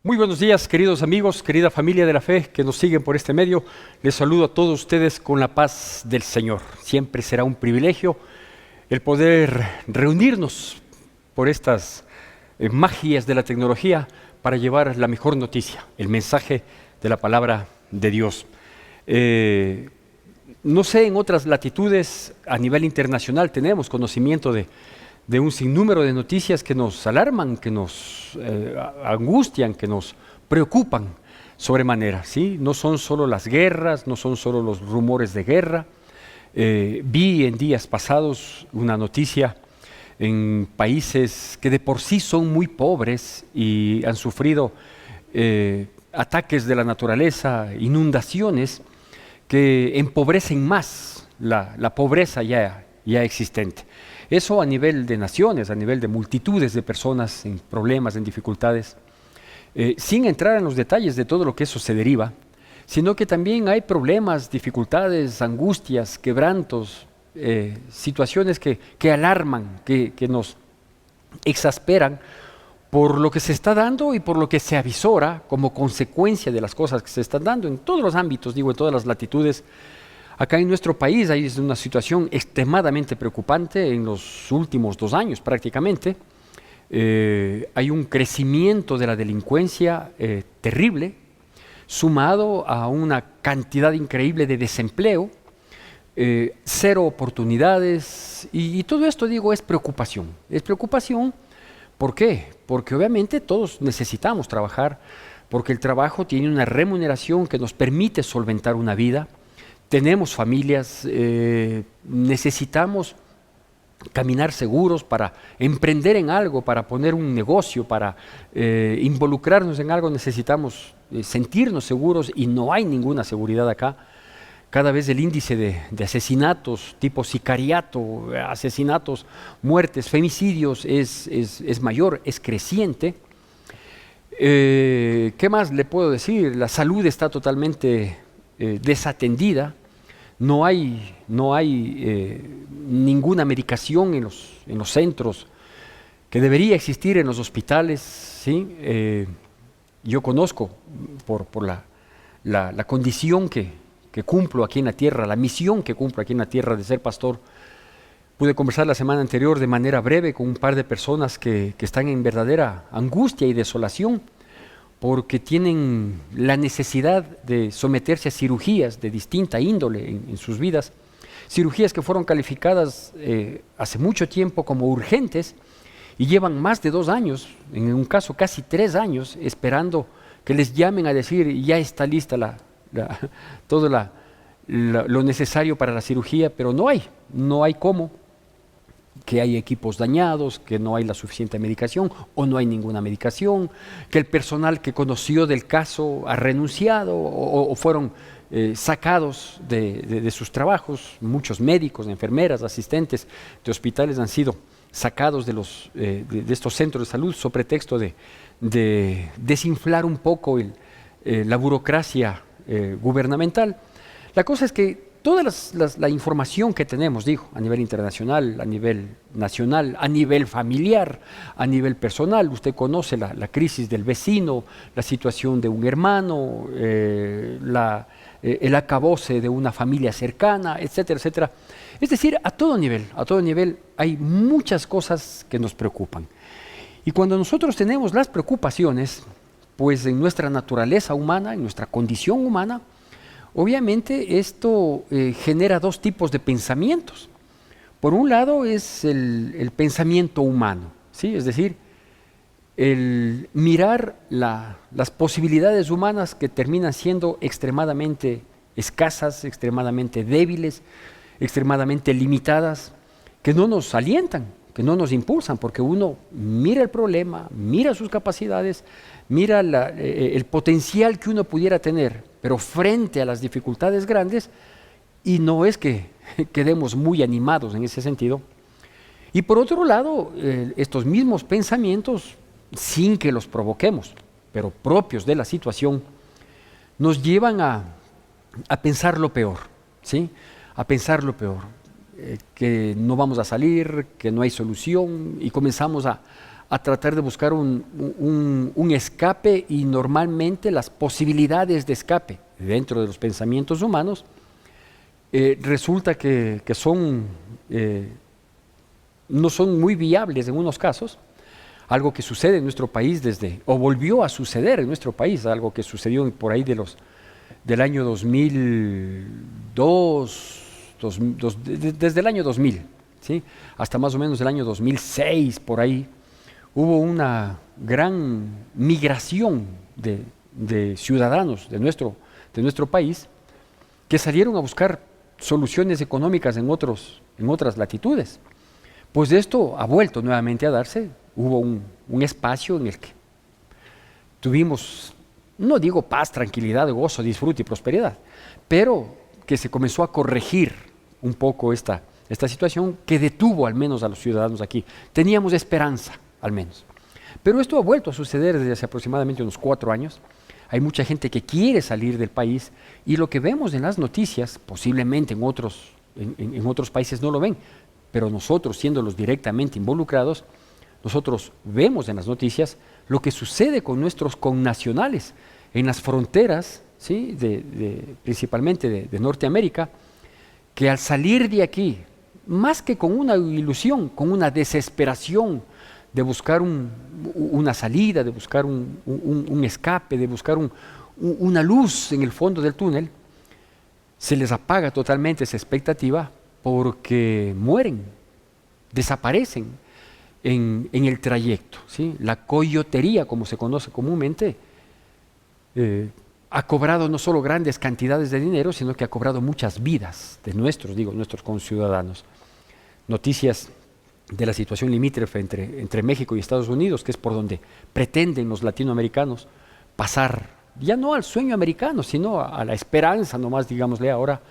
Muy buenos días, queridos amigos, querida familia de la fe que nos siguen por este medio. Les saludo a todos ustedes con la paz del Señor. Siempre será un privilegio el poder reunirnos por estas magias de la tecnología para llevar la mejor noticia, el mensaje de la palabra de Dios. No sé, en otras latitudes a nivel internacional tenemos conocimiento de un sinnúmero de noticias que nos alarman, que nos angustian, que nos preocupan sobremanera, ¿sí? No son solo las guerras, no son solo los rumores de guerra. Vi en días pasados una noticia en países que de por sí son muy pobres y han sufrido ataques de la naturaleza, inundaciones que empobrecen más la pobreza ya existente. Eso a nivel de naciones, a nivel de multitudes de personas en problemas, en dificultades, sin entrar en los detalles de todo lo que eso se deriva, sino que también hay problemas, dificultades, angustias, quebrantos, situaciones que alarman, que nos exasperan por lo que se está dando y por lo que se avisora como consecuencia de las cosas que se están dando en todos los ámbitos, digo, en todas las latitudes. Acá en nuestro país hay una situación extremadamente preocupante en los últimos 2 años prácticamente. Hay un crecimiento de la delincuencia terrible, sumado a una cantidad increíble de desempleo, 0 oportunidades, y todo esto, digo, es preocupación. Es preocupación, ¿por qué? Porque obviamente todos necesitamos trabajar, porque el trabajo tiene una remuneración que nos permite solventar una vida. Tenemos familias, necesitamos caminar seguros para emprender en algo, para poner un negocio, para involucrarnos en algo, necesitamos sentirnos seguros y no hay ninguna seguridad acá. Cada vez el índice de asesinatos tipo sicariato, asesinatos, muertes, femicidios es mayor, es creciente. ¿Qué más le puedo decir? La salud está totalmente desatendida. No hay ninguna medicación en los centros que debería existir en los hospitales, ¿sí? Yo conozco por la condición que cumplo aquí en la tierra, la misión que cumplo aquí en la tierra de ser pastor. Pude conversar la semana anterior de manera breve con un par de personas que están en verdadera angustia y desolación porque tienen la necesidad de someterse a cirugías de distinta índole en sus vidas, cirugías que fueron calificadas hace mucho tiempo como urgentes y llevan más de 2 años, en un caso casi 3 años, esperando que les llamen a decir ya está lista todo lo necesario para la cirugía, pero no hay cómo, que hay equipos dañados, que no hay la suficiente medicación o no hay ninguna medicación, que el personal que conoció del caso ha renunciado o fueron sacados de sus trabajos. Muchos médicos, enfermeras, asistentes de hospitales han sido sacados de estos centros de salud sobre pretexto de desinflar un poco la burocracia gubernamental. La cosa es que toda la información que tenemos, digo, a nivel internacional, a nivel nacional, a nivel familiar, a nivel personal, usted conoce la crisis del vecino, la situación de un hermano, el acabose de una familia cercana, etcétera, etcétera. Es decir, a todo nivel hay muchas cosas que nos preocupan. Y cuando nosotros tenemos las preocupaciones, pues en nuestra naturaleza humana, en nuestra condición humana, obviamente esto genera 2 tipos de pensamientos. Por un lado es el pensamiento humano, ¿sí? Es decir, el mirar las posibilidades humanas que terminan siendo extremadamente escasas, extremadamente débiles, extremadamente limitadas, que no nos alientan, que no nos impulsan, porque uno mira el problema, mira sus capacidades, mira el potencial que uno pudiera tener, pero frente a las dificultades grandes, y no es que quedemos muy animados en ese sentido. Y por otro lado, estos mismos pensamientos, sin que los provoquemos, pero propios de la situación, nos llevan a pensar lo peor, ¿sí? A pensar lo peor, que no vamos a salir, que no hay solución, y comenzamos a a tratar de buscar un escape, y normalmente las posibilidades de escape dentro de los pensamientos humanos resulta que no son muy viables en unos casos. Algo que sucede en nuestro país o volvió a suceder en nuestro país, algo que sucedió por ahí del año 2002, desde el año 2000, ¿sí? Hasta más o menos el año 2006, por ahí, hubo una gran migración de ciudadanos de nuestro país que salieron a buscar soluciones económicas en otras latitudes. Pues esto ha vuelto nuevamente a darse. Hubo un espacio en el que tuvimos, no digo paz, tranquilidad, gozo, disfrute y prosperidad, pero que se comenzó a corregir un poco esta situación que detuvo al menos a los ciudadanos aquí. Teníamos esperanza, al menos. Pero esto ha vuelto a suceder desde hace aproximadamente unos 4 años. Hay mucha gente que quiere salir del país, y lo que vemos en las noticias, posiblemente en otros países no lo ven, pero nosotros, siendo los directamente involucrados, nosotros vemos en las noticias lo que sucede con nuestros connacionales en las fronteras, ¿sí? Principalmente de Norteamérica, que al salir de aquí, más que con una ilusión, con una desesperación de buscar una salida, de buscar un escape, de buscar una luz en el fondo del túnel, se les apaga totalmente esa expectativa porque mueren, desaparecen en el trayecto, ¿sí? La coyotería, como se conoce comúnmente, ha cobrado no solo grandes cantidades de dinero, sino que ha cobrado muchas vidas de nuestros conciudadanos. Noticias de la situación limítrofe entre México y Estados Unidos, que es por donde pretenden los latinoamericanos pasar, ya no al sueño americano, sino a la esperanza nomás, digámosle ahora,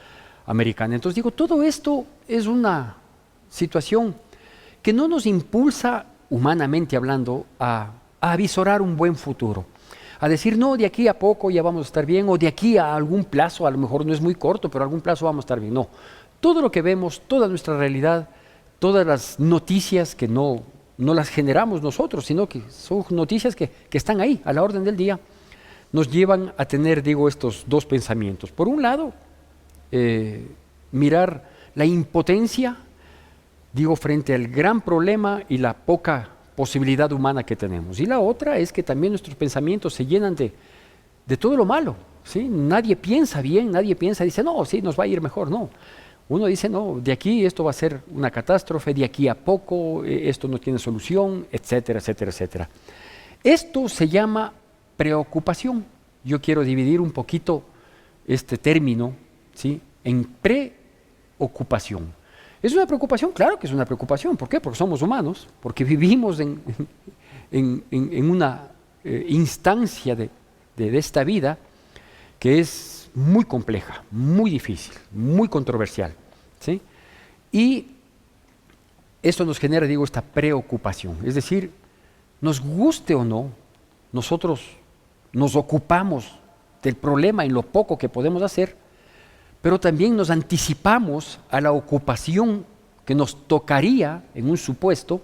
americana. Entonces digo, todo esto es una situación que no nos impulsa, humanamente hablando, a avisorar un buen futuro, a decir, no, de aquí a poco ya vamos a estar bien, o de aquí a algún plazo, a lo mejor no es muy corto, pero a algún plazo vamos a estar bien. No, todo lo que vemos, toda nuestra realidad, todas las noticias que no las generamos nosotros, sino que son noticias que están ahí, a la orden del día, nos llevan a tener, estos dos pensamientos. Por un lado, mirar la impotencia, frente al gran problema y la poca posibilidad humana que tenemos. Y la otra es que también nuestros pensamientos se llenan de todo lo malo, ¿sí? Nadie piensa bien, dice, no, sí, nos va a ir mejor, no. Uno dice, no, de aquí esto va a ser una catástrofe, de aquí a poco, esto no tiene solución, etcétera, etcétera, etcétera. Esto se llama preocupación. Yo quiero dividir un poquito este término, ¿sí?, en preocupación. ¿Es una preocupación? Claro que es una preocupación. ¿Por qué? Porque somos humanos, porque vivimos en una instancia de esta vida que es muy compleja, muy difícil, muy controversial, ¿sí? Y esto nos genera, esta preocupación. Es decir, nos guste o no, nosotros nos ocupamos del problema en lo poco que podemos hacer, pero también nos anticipamos a la ocupación que nos tocaría, en un supuesto,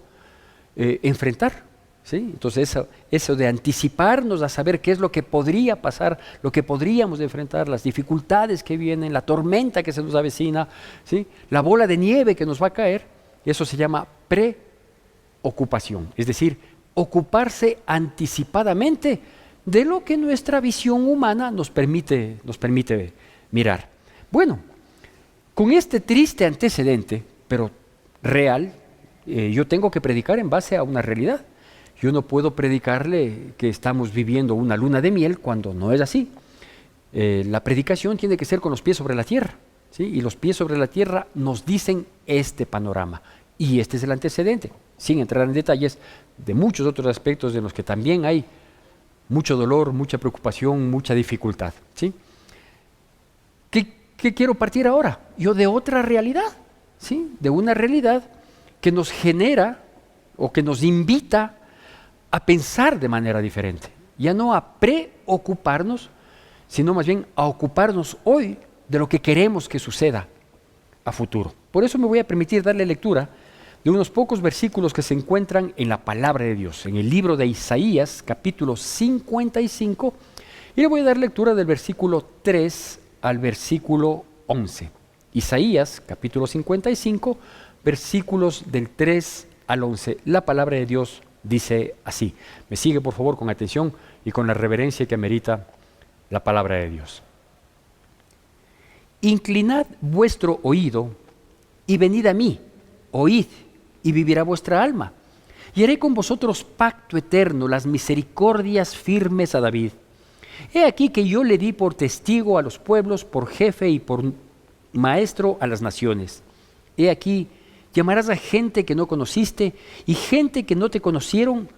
enfrentar, ¿sí? Entonces eso de anticiparnos a saber qué es lo que podría pasar, lo que podríamos enfrentar, las dificultades que vienen, la tormenta que se nos avecina, ¿sí?, la bola de nieve que nos va a caer, eso se llama preocupación, es decir, ocuparse anticipadamente de lo que nuestra visión humana nos permite mirar. Bueno, con este triste antecedente, pero real, yo tengo que predicar en base a una realidad. Yo no puedo predicarle que estamos viviendo una luna de miel cuando no es así. La predicación tiene que ser con los pies sobre la tierra, ¿sí? Y los pies sobre la tierra nos dicen este panorama. Y este es el antecedente, sin entrar en detalles de muchos otros aspectos en los que también hay mucho dolor, mucha preocupación, mucha dificultad, ¿sí? ¿Qué quiero partir ahora? Yo de otra realidad, ¿sí? De una realidad que nos genera o que nos invita a pensar de manera diferente, ya no a preocuparnos, sino más bien a ocuparnos hoy de lo que queremos que suceda a futuro. Por eso me voy a permitir darle lectura de unos pocos versículos que se encuentran en la palabra de Dios, en el libro de Isaías, capítulo 55, y le voy a dar lectura del versículo 3 al versículo 11. Isaías, capítulo 55, versículos del 3 al 11. La palabra de Dios dice así. Me sigue, por favor, con atención y con la reverencia que amerita la palabra de Dios. Inclinad vuestro oído y venid a mí, oíd y vivirá vuestra alma. Y haré con vosotros pacto eterno, las misericordias firmes a David. He aquí que yo le di por testigo a los pueblos, por jefe y por maestro a las naciones. He aquí, llamarás a gente que no conociste, y gente que no te conocieron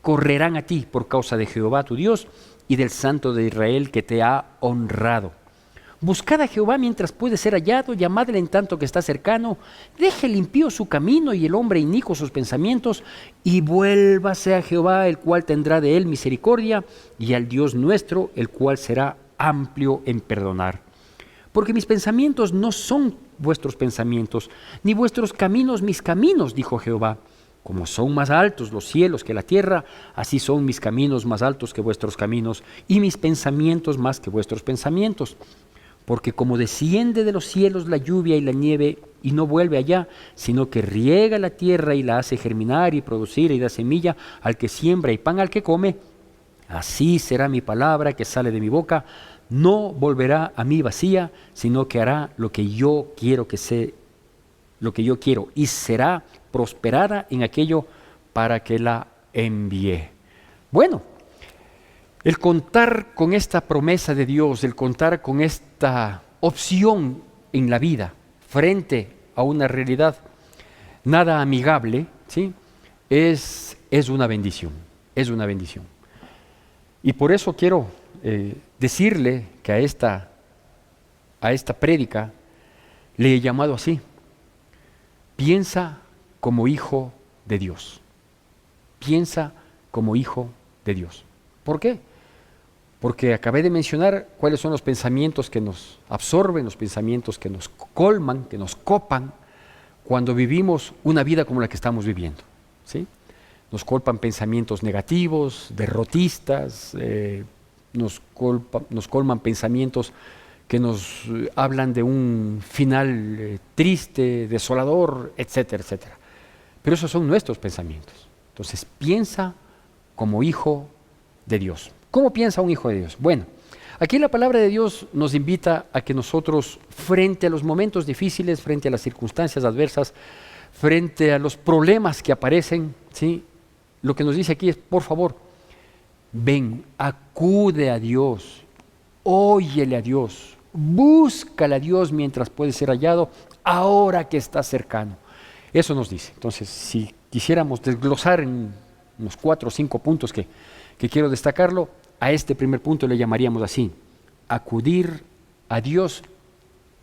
correrán a ti por causa de Jehová tu Dios y del Santo de Israel que te ha honrado. Buscad a Jehová mientras puede ser hallado, llamadle en tanto que está cercano. Deje el impío su camino y el hombre inicuo sus pensamientos, y vuélvase a Jehová, el cual tendrá de él misericordia, y al Dios nuestro, el cual será amplio en perdonar. Porque mis pensamientos no son vuestros pensamientos, ni vuestros caminos mis caminos, dijo Jehová. Como son más altos los cielos que la tierra, así son mis caminos más altos que vuestros caminos, y mis pensamientos más que vuestros pensamientos. Porque como desciende de los cielos la lluvia y la nieve, y no vuelve allá, sino que riega la tierra y la hace germinar y producir y da semilla al que siembra y pan al que come, así será mi palabra que sale de mi boca. No volverá a mí vacía, sino que hará lo que yo quiero y será prosperada en aquello para que la envíe. Bueno, el contar con esta promesa de Dios, el contar con esta opción en la vida frente a una realidad nada amigable, ¿sí? es una bendición, es una bendición. Y por eso quiero decirle que a esta prédica le he llamado así: piensa como hijo de Dios. Piensa como hijo de Dios. ¿Por qué? Porque acabé de mencionar cuáles son los pensamientos que nos absorben, los pensamientos que nos colman, que nos copan cuando vivimos una vida como la que estamos viviendo, ¿sí? Nos colpan pensamientos negativos, derrotistas, nos colman pensamientos que nos hablan de un final triste, desolador, etcétera, etcétera. Pero esos son nuestros pensamientos. Entonces, piensa como hijo de Dios. ¿Cómo piensa un hijo de Dios? Bueno, aquí la palabra de Dios nos invita a que nosotros, frente a los momentos difíciles, frente a las circunstancias adversas, frente a los problemas que aparecen, ¿sí? Lo que nos dice aquí es, por favor, ven, acude a Dios, óyele a Dios, búscale a Dios mientras puede ser hallado, ahora que está cercano. Eso nos dice. Entonces, si quisiéramos desglosar en unos 4 o 5 puntos que quiero destacarlo, a este primer punto le llamaríamos así: acudir a Dios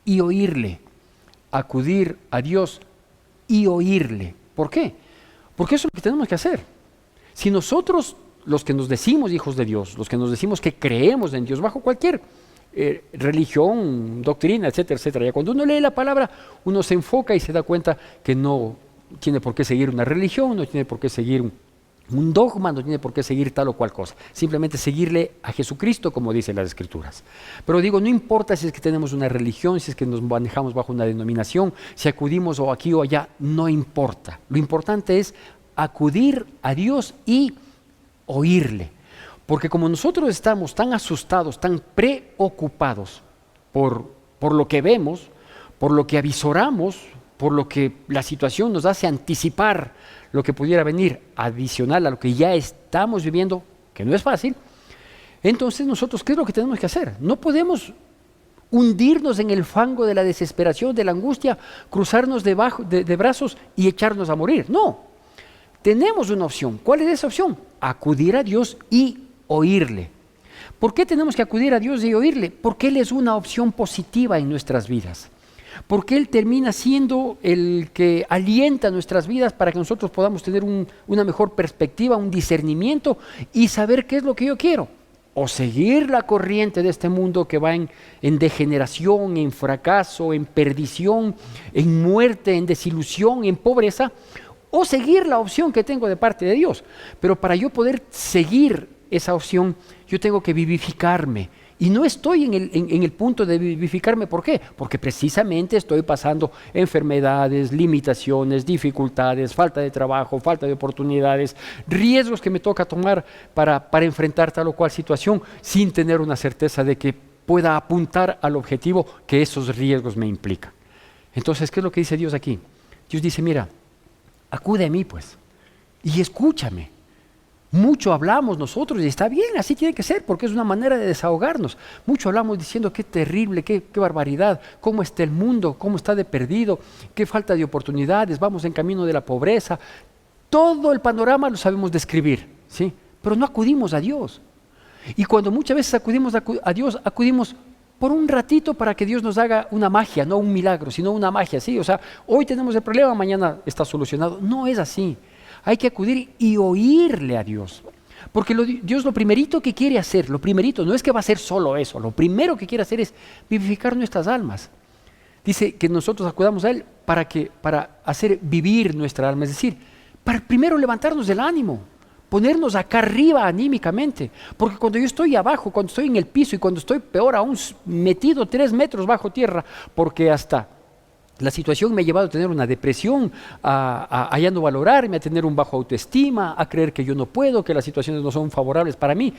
y oírle. Acudir a Dios y oírle. ¿Por qué? Porque eso es lo que tenemos que hacer. Si nosotros, los que nos decimos hijos de Dios, los que nos decimos que creemos en Dios, bajo cualquier religión, doctrina, etcétera, etcétera, ya cuando uno lee la palabra, uno se enfoca y se da cuenta que no tiene por qué seguir una religión, no tiene por qué seguir un dogma, no tiene por qué seguir tal o cual cosa, simplemente seguirle a Jesucristo, como dicen las Escrituras. Pero digo, no importa si es que tenemos una religión, si es que nos manejamos bajo una denominación, si acudimos o aquí o allá, no importa. Lo importante es acudir a Dios y oírle. Porque como nosotros estamos tan asustados, tan preocupados por lo que vemos, por lo que avisoramos, por lo que la situación nos hace anticipar lo que pudiera venir adicional a lo que ya estamos viviendo, que no es fácil, entonces nosotros, ¿qué es lo que tenemos que hacer? No podemos hundirnos en el fango de la desesperación, de la angustia, cruzarnos de brazos y echarnos a morir. No, tenemos una opción. ¿Cuál es esa opción? Acudir a Dios y oírle. ¿Por qué tenemos que acudir a Dios y oírle? Porque Él es una opción positiva en nuestras vidas. Porque Él termina siendo el que alienta nuestras vidas para que nosotros podamos tener una mejor perspectiva, un discernimiento y saber qué es lo que yo quiero. o seguir la corriente de este mundo que va en degeneración, en fracaso, en perdición, en muerte, en desilusión, en pobreza, o seguir la opción que tengo de parte de Dios. Pero para yo poder seguir esa opción, yo tengo que vivificarme. Y no estoy en el punto de vivificarme. ¿Por qué? Porque precisamente estoy pasando enfermedades, limitaciones, dificultades, falta de trabajo, falta de oportunidades, riesgos que me toca tomar para enfrentar tal o cual situación sin tener una certeza de que pueda apuntar al objetivo que esos riesgos me implican. Entonces, ¿qué es lo que dice Dios aquí? Dios dice, mira, acude a mí pues y escúchame. Mucho hablamos nosotros y está bien, así tiene que ser porque es una manera de desahogarnos. Mucho hablamos diciendo qué terrible, qué barbaridad, cómo está el mundo, cómo está de perdido, qué falta de oportunidades, vamos en camino de la pobreza. Todo el panorama lo sabemos describir, ¿sí? Pero no acudimos a Dios. Y cuando muchas veces acudimos a Dios, acudimos por un ratito para que Dios nos haga una magia, no un milagro, sino una magia, ¿sí? O sea, hoy tenemos el problema, mañana está solucionado. No es así. Hay que acudir y oírle a Dios. Porque Dios lo primerito que quiere hacer, lo primerito, no es que va a hacer solo eso, lo primero que quiere hacer es vivificar nuestras almas. Dice que nosotros acudamos a Él para hacer vivir nuestra alma, es decir, para primero levantarnos del ánimo, ponernos acá arriba anímicamente. Porque cuando yo estoy abajo, cuando estoy en el piso y cuando estoy peor aún metido 3 metros bajo tierra, porque hasta la situación me ha llevado a tener una depresión, a ya no valorarme, a tener un bajo autoestima, a creer que yo no puedo, que las situaciones no son favorables para mí.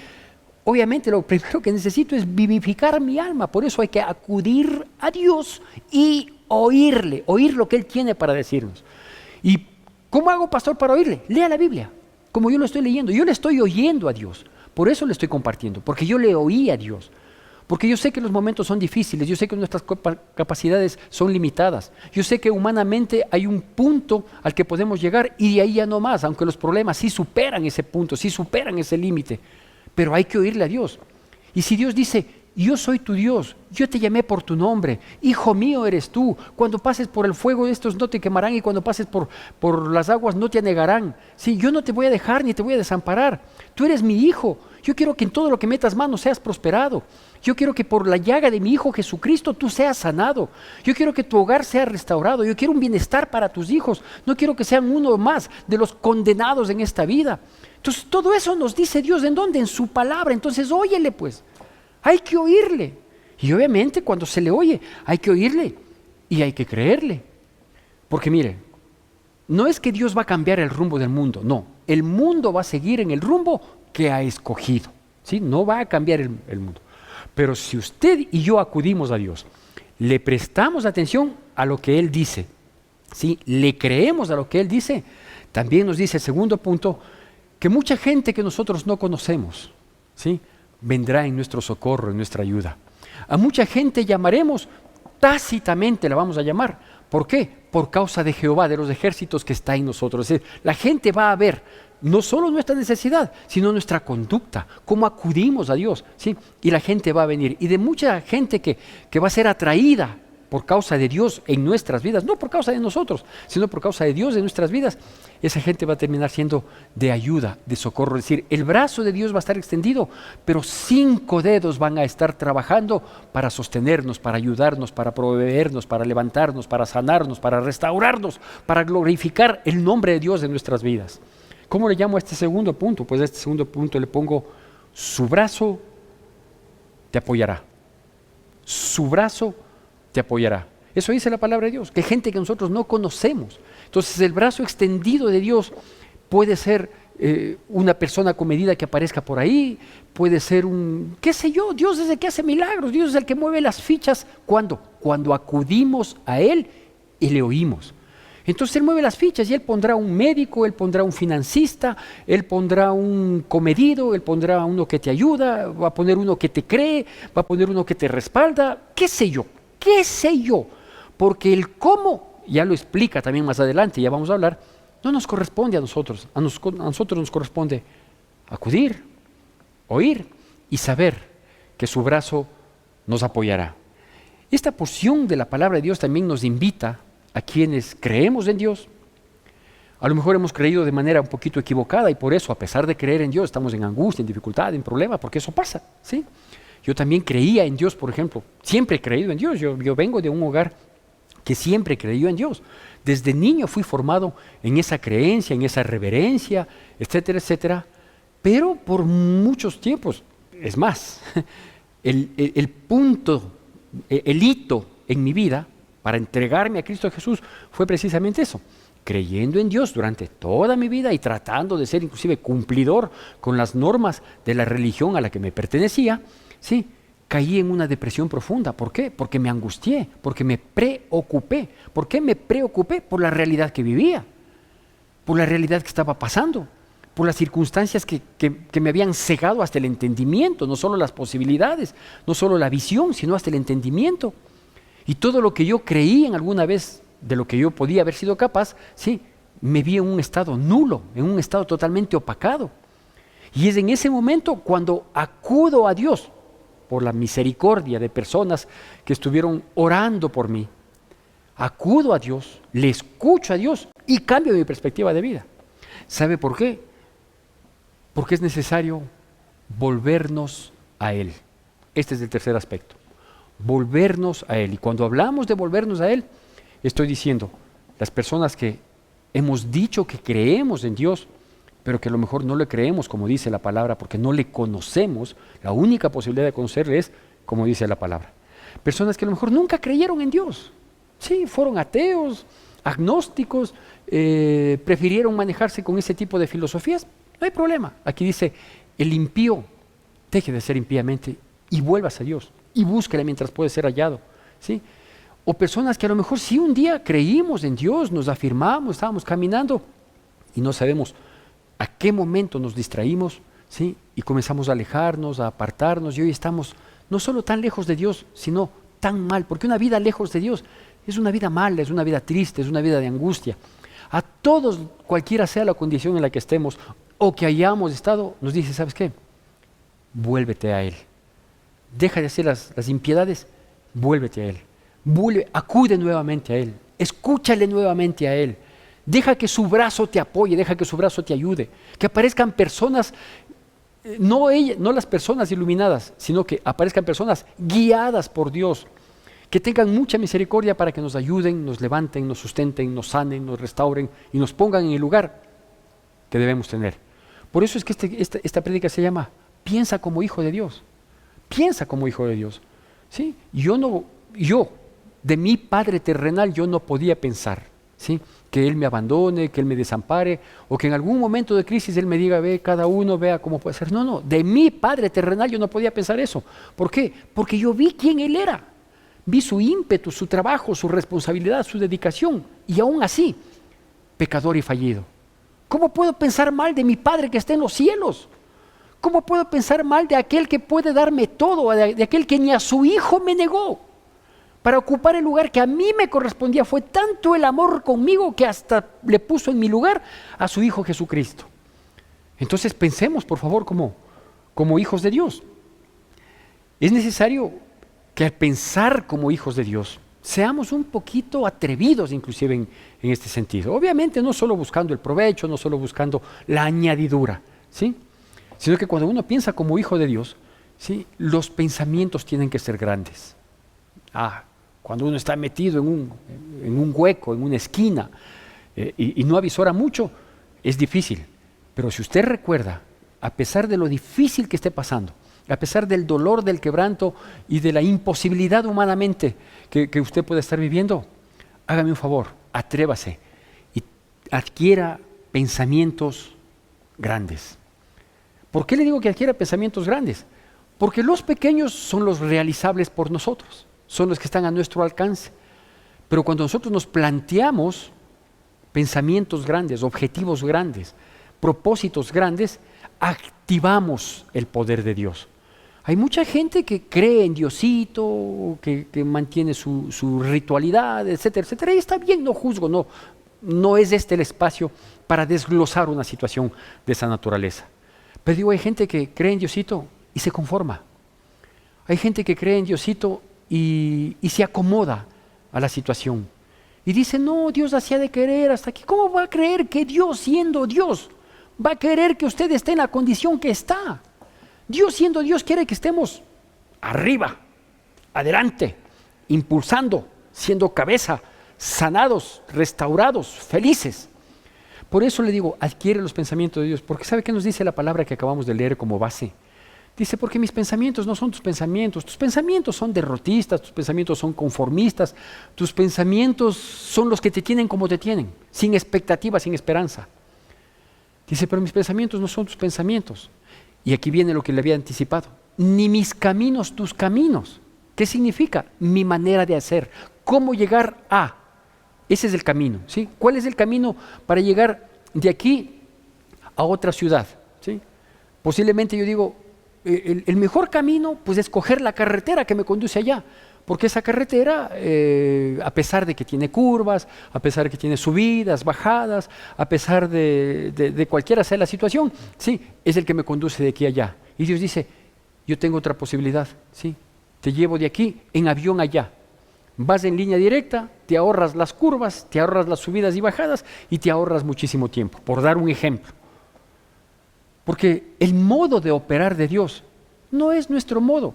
Obviamente lo primero que necesito es vivificar mi alma, por eso hay que acudir a Dios y oírle, oír lo que Él tiene para decirnos. ¿Y cómo hago, pastor, para oírle? Lea la Biblia, como yo lo estoy leyendo, yo le estoy oyendo a Dios, por eso le estoy compartiendo, porque yo le oí a Dios. Porque yo sé que los momentos son difíciles, yo sé que nuestras capacidades son limitadas, yo sé que humanamente hay un punto al que podemos llegar y de ahí ya no más, aunque los problemas sí superan ese punto, sí superan ese límite, pero hay que oírle a Dios. Y si Dios dice, yo soy tu Dios, yo te llamé por tu nombre, hijo mío eres tú, cuando pases por el fuego estos no te quemarán y cuando pases por las aguas no te anegarán, sí, yo no te voy a dejar ni te voy a desamparar, tú eres mi hijo, yo quiero que en todo lo que metas mano seas prosperado. Yo quiero que por la llaga de mi Hijo Jesucristo tú seas sanado. Yo quiero que tu hogar sea restaurado. Yo quiero un bienestar para tus hijos. No quiero que sean uno más de los condenados en esta vida. Entonces todo eso nos dice Dios. ¿En dónde? En su palabra. Entonces óyele pues. Hay que oírle. Y obviamente cuando se le oye hay que oírle y hay que creerle. Porque mire, no es que Dios va a cambiar el rumbo del mundo. No, el mundo va a seguir en el rumbo que ha escogido. ¿Sí? No va a cambiar el mundo. Pero si usted y yo acudimos a Dios, le prestamos atención a lo que Él dice, ¿sí? Le creemos a lo que Él dice, también nos dice el segundo punto, que mucha gente que nosotros no conocemos, ¿sí? Vendrá en nuestro socorro, en nuestra ayuda. A mucha gente llamaremos, tácitamente la vamos a llamar. ¿Por qué? Por causa de Jehová, de los ejércitos que está en nosotros. Es decir, la gente va a ver no solo nuestra necesidad, sino nuestra conducta, cómo acudimos a Dios, ¿sí? Y la gente va a venir. Y de mucha gente que va a ser atraída por causa de Dios en nuestras vidas, no por causa de nosotros, sino por causa de Dios en nuestras vidas, esa gente va a terminar siendo de ayuda, de socorro. Es decir, el brazo de Dios va a estar extendido, pero 5 dedos van a estar trabajando para sostenernos, para ayudarnos, para proveernos, para levantarnos, para sanarnos, para restaurarnos, para glorificar el nombre de Dios en nuestras vidas. ¿Cómo le llamo a este segundo punto? Pues a este segundo punto le pongo, su brazo te apoyará. Su brazo te apoyará. Eso dice la palabra de Dios, que gente que nosotros no conocemos. Entonces el brazo extendido de Dios puede ser una persona comedida que aparezca por ahí, puede ser qué sé yo, Dios es el que hace milagros, Dios es el que mueve las fichas. ¿Cuándo? Cuando acudimos a Él y le oímos. Entonces Él mueve las fichas y Él pondrá un médico, Él pondrá un financista, Él pondrá un comedido, Él pondrá uno que te ayuda, va a poner uno que te cree, va a poner uno que te respalda, qué sé yo, porque el cómo, ya lo explica también más adelante, ya vamos a hablar, no nos corresponde a nosotros, a nosotros nos corresponde acudir, oír y saber que su brazo nos apoyará. Esta porción de la palabra de Dios también nos invita a quienes creemos en Dios A lo mejor hemos creído de manera un poquito equivocada y por eso, a pesar de creer en Dios, estamos en angustia, en dificultad, en problemas, porque eso pasa, ¿sí? Yo también creía en Dios, por ejemplo. Siempre he creído en Dios. Yo vengo de un hogar que siempre creyó en Dios. Desde niño fui formado en esa creencia, en esa reverencia, etcétera, etcétera. Pero por muchos tiempos, es más, el punto, el hito en mi vida para entregarme a Cristo Jesús fue precisamente eso. Creyendo en Dios durante toda mi vida y tratando de ser inclusive cumplidor con las normas de la religión a la que me pertenecía, sí, caí en una depresión profunda. ¿Por qué? Porque me angustié, porque me preocupé. ¿Por qué me preocupé? Por la realidad que vivía, por la realidad que estaba pasando, por las circunstancias que me habían cegado hasta el entendimiento, no solo las posibilidades, no solo la visión, sino hasta el entendimiento. Y todo lo que yo creí en alguna vez de lo que yo podía haber sido capaz, sí, me vi en un estado nulo, en un estado totalmente opacado. Y es en ese momento cuando acudo a Dios por la misericordia de personas que estuvieron orando por mí. Acudo a Dios, le escucho a Dios y cambio mi perspectiva de vida. ¿Sabe por qué? Porque es necesario volvernos a Él. Este es el tercer aspecto. Volvernos a Él. Y cuando hablamos de volvernos a Él, estoy diciendo, las personas que hemos dicho que creemos en Dios, pero que a lo mejor no le creemos como dice la palabra, porque no le conocemos, la única posibilidad de conocerle es como dice la palabra. Personas que a lo mejor nunca creyeron en Dios, sí, fueron ateos, agnósticos, prefirieron manejarse con ese tipo de filosofías, no hay problema. Aquí dice, el impío deje de ser impíamente y vuelvas a Dios y búsquele mientras puede ser hallado, ¿sí? O personas que a lo mejor sí un día creímos en Dios, nos afirmamos, estábamos caminando y no sabemos a qué momento nos distraímos, ¿sí? Y comenzamos a alejarnos, a apartarnos y hoy estamos no solo tan lejos de Dios, sino tan mal, porque una vida lejos de Dios es una vida mala, es una vida triste, es una vida de angustia. A todos, cualquiera sea la condición en la que estemos o que hayamos estado, nos dice, ¿sabes qué? Vuélvete a Él. Deja de hacer las impiedades, vuélvete a Él. Acude nuevamente a Él, escúchale nuevamente a Él, deja que su brazo te apoye, deja que su brazo te ayude, que aparezcan personas, no las personas iluminadas, sino que aparezcan personas guiadas por Dios, que tengan mucha misericordia para que nos ayuden, nos levanten, nos sustenten, nos sanen, nos restauren y nos pongan en el lugar que debemos tener. Por eso es que esta prédica se llama Piensa como hijo de Dios, piensa como hijo de Dios, ¿sí? Yo, de mi Padre terrenal, yo no podía pensar, ¿sí? Que Él me abandone, que Él me desampare, o que en algún momento de crisis Él me diga, ve, cada uno vea cómo puede ser. No, de mi Padre terrenal yo no podía pensar eso. ¿Por qué? Porque yo vi quién Él era, vi su ímpetu, su trabajo, su responsabilidad, su dedicación, y aún así, pecador y fallido. ¿Cómo puedo pensar mal de mi Padre que está en los cielos? ¿Cómo puedo pensar mal de aquel que puede darme todo, de aquel que ni a su Hijo me negó para ocupar el lugar que a mí me correspondía? Fue tanto el amor conmigo que hasta le puso en mi lugar a su Hijo Jesucristo. Entonces pensemos, por favor, como hijos de Dios. Es necesario que al pensar como hijos de Dios, seamos un poquito atrevidos inclusive en este sentido. Obviamente no solo buscando el provecho, no solo buscando la añadidura, ¿sí? Sino que cuando uno piensa como hijo de Dios, ¿sí? Los pensamientos tienen que ser grandes. Cuando uno está metido en un hueco, en una esquina, y no avisora mucho, es difícil. Pero si usted recuerda, a pesar de lo difícil que esté pasando, a pesar del dolor, del quebranto y de la imposibilidad humanamente que usted puede estar viviendo, hágame un favor, atrévase y adquiera pensamientos grandes. ¿Por qué le digo que adquiera pensamientos grandes? Porque los pequeños son los realizables por nosotros, son los que están a nuestro alcance. Pero cuando nosotros nos planteamos pensamientos grandes, objetivos grandes, propósitos grandes, activamos el poder de Dios. Hay mucha gente que cree en Diosito, que mantiene su ritualidad, etcétera, etcétera. Y está bien, no juzgo, no es este el espacio para desglosar una situación de esa naturaleza. Pero digo, hay gente que cree en Diosito y se conforma. Hay gente que cree en Diosito y se acomoda a la situación. Y dice, no, Dios así ha de querer hasta aquí. ¿Cómo va a creer que Dios, siendo Dios, va a querer que usted esté en la condición que está? Dios, siendo Dios, quiere que estemos arriba, adelante, impulsando, siendo cabeza, sanados, restaurados, felices. Por eso le digo, adquiere los pensamientos de Dios, porque ¿sabe qué nos dice la palabra que acabamos de leer como base? Dice, porque mis pensamientos no son tus pensamientos son derrotistas, tus pensamientos son conformistas, tus pensamientos son los que te tienen como te tienen, sin expectativa, sin esperanza. Dice, pero mis pensamientos no son tus pensamientos. Y aquí viene lo que le había anticipado, ni mis caminos tus caminos. ¿Qué significa? Mi manera de hacer, cómo llegar a. Ese es el camino, ¿sí? ¿Cuál es el camino para llegar de aquí a otra ciudad? ¿Sí? Posiblemente yo digo, el mejor camino pues es coger la carretera que me conduce allá, porque esa carretera, a pesar de que tiene curvas, a pesar de que tiene subidas, bajadas, a pesar de cualquiera sea la situación, sí, es el que me conduce de aquí a allá. Y Dios dice, yo tengo otra posibilidad, ¿sí? Te llevo de aquí en avión allá. Vas en línea directa, te ahorras las curvas, te ahorras las subidas y bajadas y te ahorras muchísimo tiempo, por dar un ejemplo. Porque el modo de operar de Dios no es nuestro modo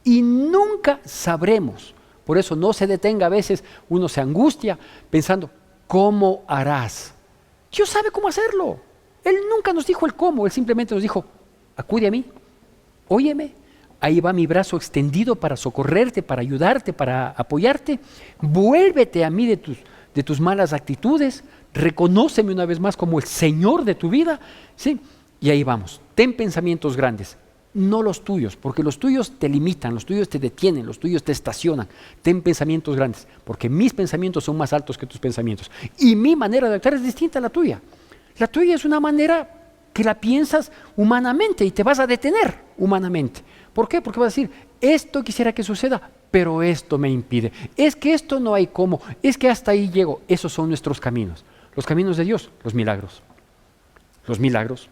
y nunca sabremos. Por eso no se detenga a veces, uno se angustia pensando, ¿cómo harás? Dios sabe cómo hacerlo. Él nunca nos dijo el cómo, Él simplemente nos dijo, acude a mí, óyeme, ahí va mi brazo extendido para socorrerte, para ayudarte, para apoyarte. Vuélvete a mí de tus malas actitudes, reconóceme una vez más como el Señor de tu vida, ¿sí? Y ahí vamos, ten pensamientos grandes, no los tuyos, porque los tuyos te limitan, los tuyos te detienen, los tuyos te estacionan. Ten pensamientos grandes, porque mis pensamientos son más altos que tus pensamientos. Y mi manera de actuar es distinta a la tuya. La tuya es una manera que la piensas humanamente y te vas a detener humanamente. ¿Por qué? Porque vas a decir, esto quisiera que suceda, pero esto me impide. Es que esto no hay cómo, es que hasta ahí llego. Esos son nuestros caminos. Los caminos de Dios, los milagros. Los milagros.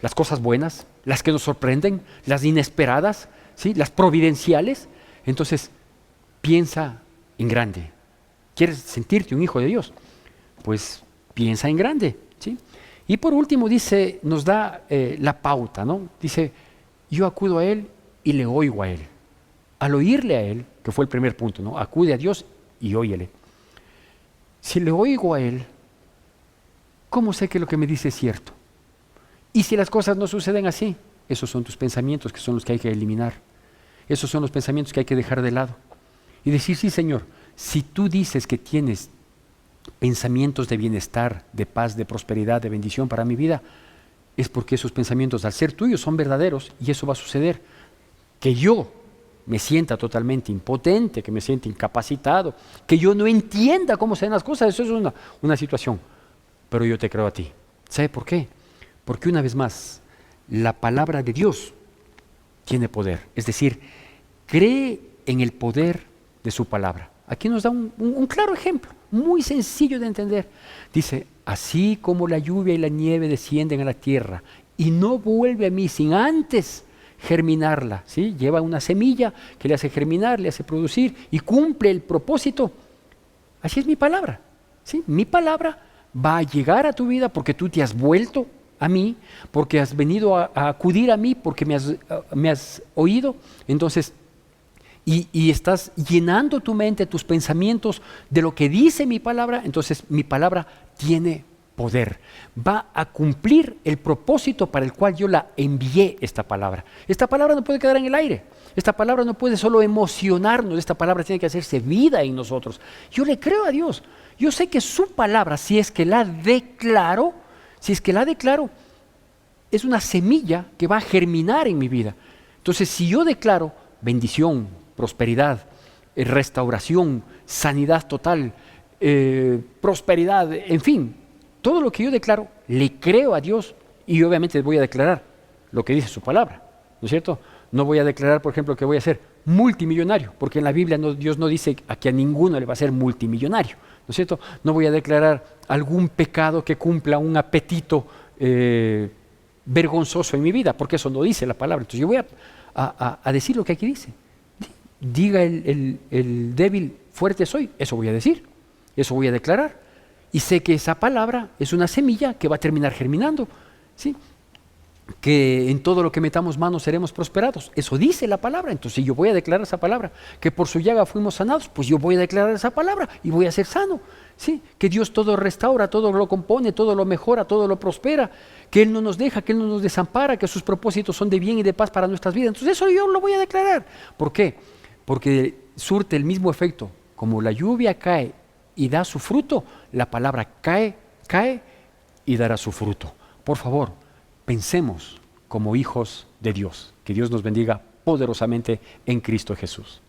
Las cosas buenas, las que nos sorprenden, las inesperadas, ¿sí? Las providenciales. Entonces, piensa en grande. ¿Quieres sentirte un hijo de Dios? Pues piensa en grande, ¿sí? Y por último dice, nos da la pauta, ¿no? Dice, yo acudo a Él y le oigo a Él. Al oírle a Él, que fue el primer punto, ¿no? Acude a Dios y óyele. Si le oigo a Él, ¿cómo sé que lo que me dice es cierto? Y si las cosas no suceden así, esos son tus pensamientos que son los que hay que eliminar. Esos son los pensamientos que hay que dejar de lado. Y decir, sí, Señor, si tú dices que tienes pensamientos de bienestar, de paz, de prosperidad, de bendición para mi vida, es porque esos pensamientos, al ser tuyos, son verdaderos y eso va a suceder. Que yo me sienta totalmente impotente, que me sienta incapacitado, que yo no entienda cómo se dan las cosas, eso es una situación. Pero yo te creo a ti. ¿Sabe por qué? Porque una vez más, la palabra de Dios tiene poder. Es decir, cree en el poder de su palabra. Aquí nos da un claro ejemplo, muy sencillo de entender. Dice, así como la lluvia y la nieve descienden a la tierra y no vuelve a mí sin antes germinarla, ¿sí? Lleva una semilla que le hace germinar, le hace producir y cumple el propósito. Así es mi palabra, ¿sí? Mi palabra va a llegar a tu vida porque tú te has vuelto a mí, porque has venido a acudir a mí, porque me has oído. Entonces, y estás llenando tu mente, tus pensamientos de lo que dice mi palabra, entonces mi palabra tiene poder. Va a cumplir el propósito para el cual yo la envié esta palabra. Esta palabra no puede quedar en el aire. Esta palabra no puede solo emocionarnos. Esta palabra tiene que hacerse vida en nosotros. Yo le creo a Dios. Yo sé que su palabra, si es que la declaro, es una semilla que va a germinar en mi vida. Entonces, si yo declaro bendición, prosperidad, restauración, sanidad total, prosperidad, en fin, todo lo que yo declaro, le creo a Dios y obviamente voy a declarar lo que dice su palabra, ¿no es cierto? No voy a declarar, por ejemplo, que voy a ser multimillonario, porque en la Biblia Dios no dice a que a ninguno le va a ser multimillonario, ¿no es cierto? No voy a declarar algún pecado que cumpla un apetito vergonzoso en mi vida, porque eso no dice la palabra. Entonces yo voy a decir lo que aquí dice. Diga el débil, fuerte soy, eso voy a decir. Eso voy a declarar. Y sé que esa palabra es una semilla que va a terminar germinando, ¿sí? Que en todo lo que metamos manos seremos prosperados. Eso dice la palabra. Entonces yo voy a declarar esa palabra. Que por su llaga fuimos sanados, pues yo voy a declarar esa palabra y voy a ser sano. ¿Sí? Que Dios todo restaura, todo lo compone, todo lo mejora, todo lo prospera. Que Él no nos deja, que Él no nos desampara, que sus propósitos son de bien y de paz para nuestras vidas. Entonces eso yo lo voy a declarar. ¿Por qué? Porque surte el mismo efecto. Como la lluvia cae y da su fruto, la palabra cae y dará su fruto. Por favor, pensemos como hijos de Dios. Que Dios nos bendiga poderosamente en Cristo Jesús.